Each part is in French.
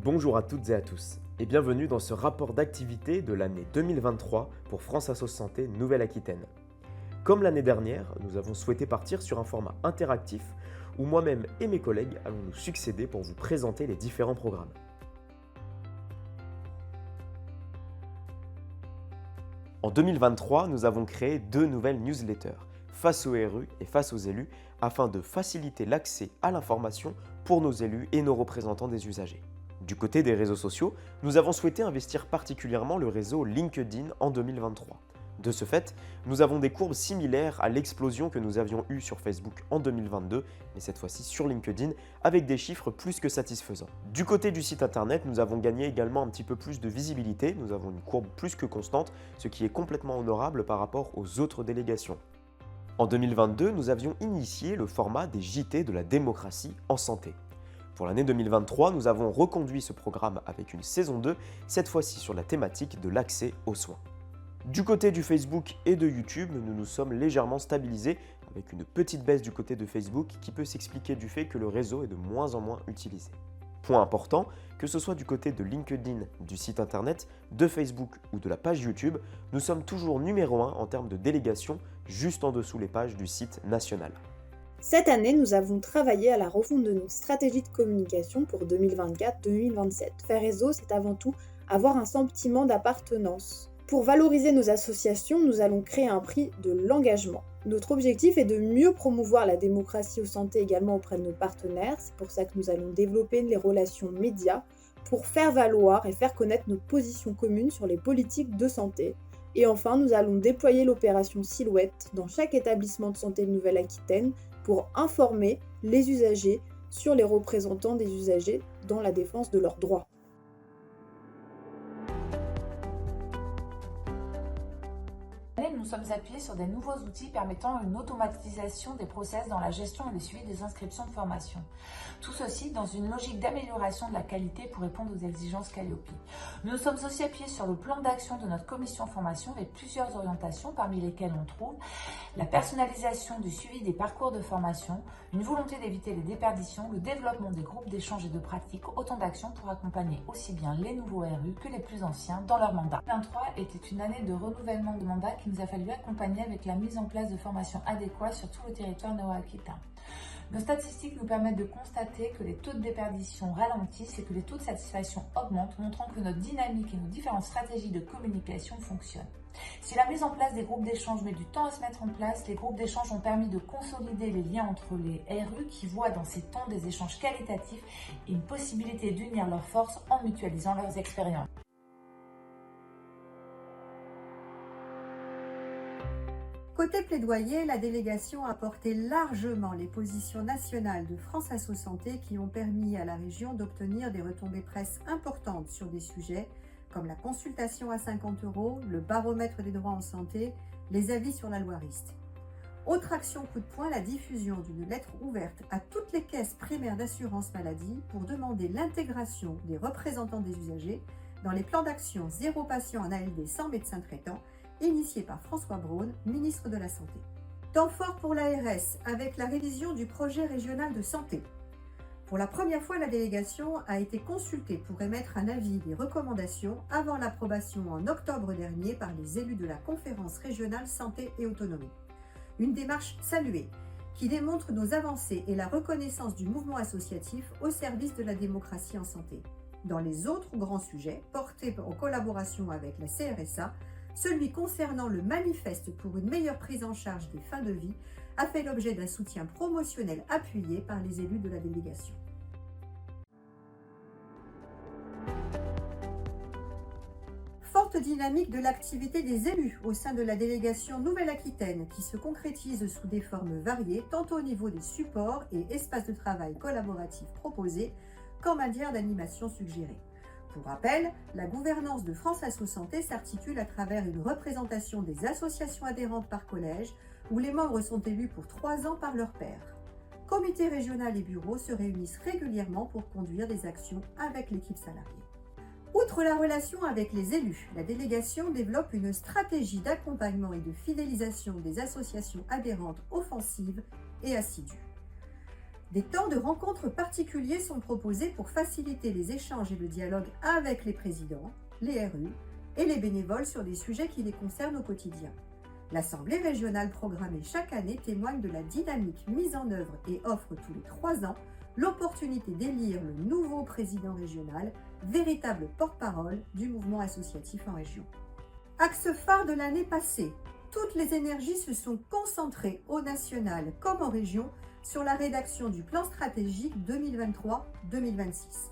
Bonjour à toutes et à tous et bienvenue dans ce rapport d'activité de l'année 2023 pour France Assos Santé Nouvelle-Aquitaine. Comme l'année dernière, nous avons souhaité partir sur un format interactif où moi-même et mes collègues allons nous succéder pour vous présenter les différents programmes. En 2023, nous avons créé deux nouvelles newsletters, Face aux RU et Face aux élus, afin de faciliter l'accès à l'information pour nos élus et nos représentants des usagers. Du côté des réseaux sociaux, nous avons souhaité investir particulièrement le réseau LinkedIn en 2023. De ce fait, nous avons des courbes similaires à l'explosion que nous avions eue sur Facebook en 2022, mais cette fois-ci sur LinkedIn, avec des chiffres plus que satisfaisants. Du côté du site internet, nous avons gagné également un petit peu plus de visibilité, nous avons une courbe plus que constante, ce qui est complètement honorable par rapport aux autres délégations. En 2022, nous avions initié le format des JT de la démocratie en santé. Pour l'année 2023, nous avons reconduit ce programme avec une saison 2, cette fois-ci sur la thématique de l'accès aux soins. Du côté du Facebook et de YouTube, nous nous sommes légèrement stabilisés avec une petite baisse du côté de Facebook qui peut s'expliquer du fait que le réseau est de moins en moins utilisé. Point important, que ce soit du côté de LinkedIn, du site internet, de Facebook ou de la page YouTube, nous sommes toujours numéro 1 en termes de délégation, juste en dessous les pages du site national. Cette année, nous avons travaillé à la refonte de notre stratégie de communication pour 2024-2027. Faire réseau, c'est avant tout avoir un sentiment d'appartenance. Pour valoriser nos associations, nous allons créer un prix de l'engagement. Notre objectif est de mieux promouvoir la démocratie aux santé également auprès de nos partenaires. C'est pour ça que nous allons développer les relations médias pour faire valoir et faire connaître nos positions communes sur les politiques de santé. Et enfin, nous allons déployer l'opération Silhouette dans chaque établissement de santé de Nouvelle-Aquitaine pour informer les usagers sur les représentants des usagers dans la défense de leurs droits. Nous sommes appuyés sur des nouveaux outils permettant une automatisation des process dans la gestion et le suivi des inscriptions de formation. Tout ceci dans une logique d'amélioration de la qualité pour répondre aux exigences Calliope. Nous sommes aussi appuyés sur le plan d'action de notre commission formation avec plusieurs orientations parmi lesquelles on trouve la personnalisation du suivi des parcours de formation, une volonté d'éviter les déperditions, le développement des groupes d'échange et de pratique, autant d'actions pour accompagner aussi bien les nouveaux RU que les plus anciens dans leur mandat. 2023 était une année de renouvellement de mandat qui nous a fallu accompagner avec la mise en place de formations adéquates sur tout le territoire nord-aquitain. Nos statistiques nous permettent de constater que les taux de déperdition ralentissent et que les taux de satisfaction augmentent, montrant que notre dynamique et nos différentes stratégies de communication fonctionnent. Si la mise en place des groupes d'échange met du temps à se mettre en place, les groupes d'échange ont permis de consolider les liens entre les RU qui voient dans ces temps des échanges qualitatifs et une possibilité d'unir leurs forces en mutualisant leurs expériences. Côté plaidoyer, la délégation a porté largement les positions nationales de France Assos Santé qui ont permis à la région d'obtenir des retombées presse importantes sur des sujets comme la consultation à 50 €, le baromètre des droits en santé, les avis sur la loi RIST. Autre action coup de poing, la diffusion d'une lettre ouverte à toutes les caisses primaires d'assurance maladie pour demander l'intégration des représentants des usagers dans les plans d'action zéro patient en ALD sans médecin traitant, initié par François Braun, ministre de la Santé. Temps fort pour l'ARS avec la révision du projet régional de santé. Pour la première fois, la délégation a été consultée pour émettre un avis et des recommandations avant l'approbation en octobre dernier par les élus de la conférence régionale santé et autonomie. Une démarche saluée qui démontre nos avancées et la reconnaissance du mouvement associatif au service de la démocratie en santé. Dans les autres grands sujets portés en collaboration avec la CRSA, celui concernant le manifeste pour une meilleure prise en charge des fins de vie a fait l'objet d'un soutien promotionnel appuyé par les élus de la délégation. Forte dynamique de l'activité des élus au sein de la délégation Nouvelle-Aquitaine qui se concrétise sous des formes variées tant au niveau des supports et espaces de travail collaboratifs proposés qu'en matière d'animation suggérée. Pour rappel, la gouvernance de France Assos Santé s'articule à travers une représentation des associations adhérentes par collège où les membres sont élus pour 3 ans par leur pair. Comité régional et bureaux se réunissent régulièrement pour conduire des actions avec l'équipe salariée. Outre la relation avec les élus, la délégation développe une stratégie d'accompagnement et de fidélisation des associations adhérentes offensives et assidues. Des temps de rencontres particuliers sont proposés pour faciliter les échanges et le dialogue avec les présidents, les RU et les bénévoles sur des sujets qui les concernent au quotidien. L'Assemblée régionale programmée chaque année témoigne de la dynamique mise en œuvre et offre tous les 3 ans l'opportunité d'élire le nouveau président régional, véritable porte-parole du mouvement associatif en région. Axe phare de l'année passée, toutes les énergies se sont concentrées au national comme en région sur la rédaction du plan stratégique 2023-2026.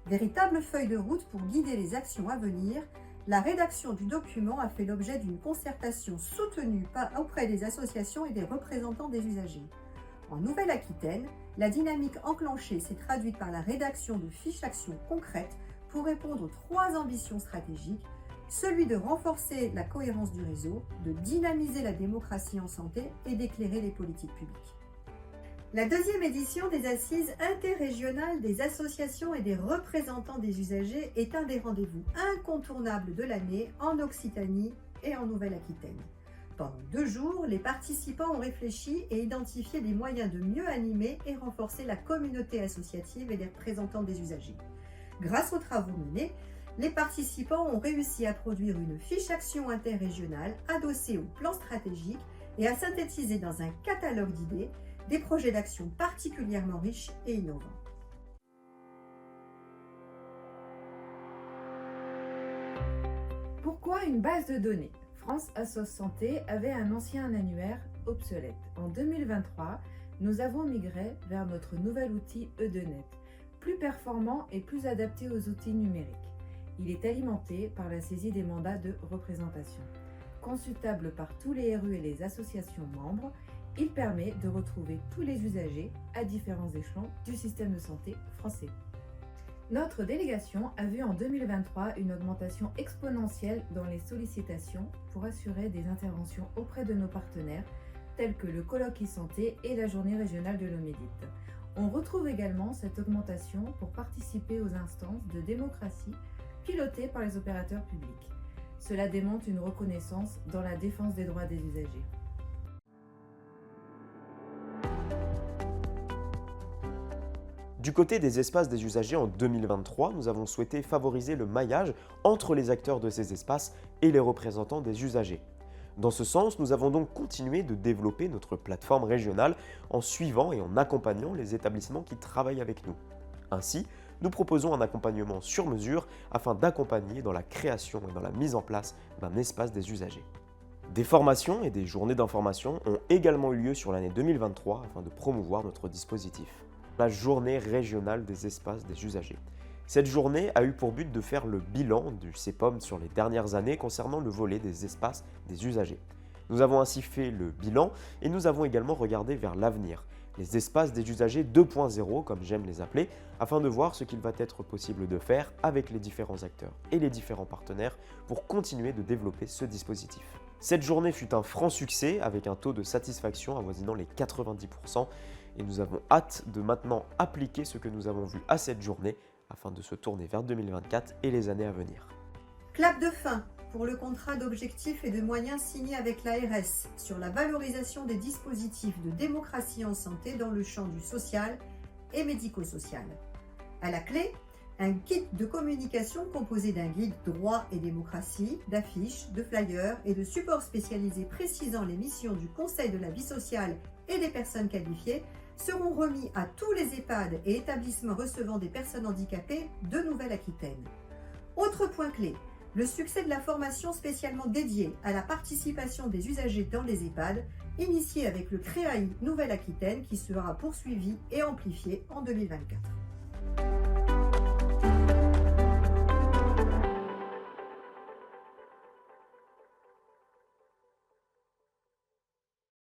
Véritable feuille de route pour guider les actions à venir, la rédaction du document a fait l'objet d'une concertation soutenue auprès des associations et des représentants des usagers. En Nouvelle-Aquitaine, la dynamique enclenchée s'est traduite par la rédaction de fiches d'actions concrètes pour répondre aux 3 ambitions stratégiques, celui de renforcer la cohérence du réseau, de dynamiser la démocratie en santé et d'éclairer les politiques publiques. La 2e édition des Assises interrégionales des associations et des représentants des usagers est un des rendez-vous incontournables de l'année en Occitanie et en Nouvelle-Aquitaine. Pendant 2 jours, les participants ont réfléchi et identifié des moyens de mieux animer et renforcer la communauté associative et les représentants des usagers. Grâce aux travaux menés, les participants ont réussi à produire une fiche action interrégionale adossée au plan stratégique et à synthétiser dans un catalogue d'idées des projets d'action particulièrement riches et innovants. Pourquoi une base de données ? France Assos Santé avait un ancien annuaire obsolète. En 2023, nous avons migré vers notre nouvel outil E2net, plus performant et plus adapté aux outils numériques. Il est alimenté par la saisie des mandats de représentation. Consultable par tous les RU et les associations membres, il permet de retrouver tous les usagers à différents échelons du système de santé français. Notre délégation a vu en 2023 une augmentation exponentielle dans les sollicitations pour assurer des interventions auprès de nos partenaires, tels que le colloque e-santé et la journée régionale de l'Omédite. On retrouve également cette augmentation pour participer aux instances de démocratie pilotées par les opérateurs publics. Cela démontre une reconnaissance dans la défense des droits des usagers. Du côté des espaces des usagers en 2023, nous avons souhaité favoriser le maillage entre les acteurs de ces espaces et les représentants des usagers. Dans ce sens, nous avons donc continué de développer notre plateforme régionale en suivant et en accompagnant les établissements qui travaillent avec nous. Ainsi, nous proposons un accompagnement sur mesure afin d'accompagner dans la création et dans la mise en place d'un espace des usagers. Des formations et des journées d'information ont également eu lieu sur l'année 2023 afin de promouvoir notre dispositif. La journée régionale des espaces des usagers. Cette journée a eu pour but de faire le bilan du CEPOM sur les dernières années concernant le volet des espaces des usagers. Nous avons ainsi fait le bilan et nous avons également regardé vers l'avenir, les espaces des usagers 2.0 comme j'aime les appeler, afin de voir ce qu'il va être possible de faire avec les différents acteurs et les différents partenaires pour continuer de développer ce dispositif. Cette journée fut un franc succès avec un taux de satisfaction avoisinant les 90%. Et nous avons hâte de maintenant appliquer ce que nous avons vu à cette journée afin de se tourner vers 2024 et les années à venir. Clap de fin pour le contrat d'objectifs et de moyens signé avec l'ARS sur la valorisation des dispositifs de démocratie en santé dans le champ du social et médico-social. À la clé, un kit de communication composé d'un guide droit et démocratie, d'affiches, de flyers et de supports spécialisés précisant les missions du Conseil de la vie sociale et des personnes qualifiées seront remis à tous les EHPAD et établissements recevant des personnes handicapées de Nouvelle-Aquitaine. Autre point clé, le succès de la formation spécialement dédiée à la participation des usagers dans les EHPAD, initiée avec le CREAI Nouvelle-Aquitaine qui sera poursuivi et amplifié en 2024.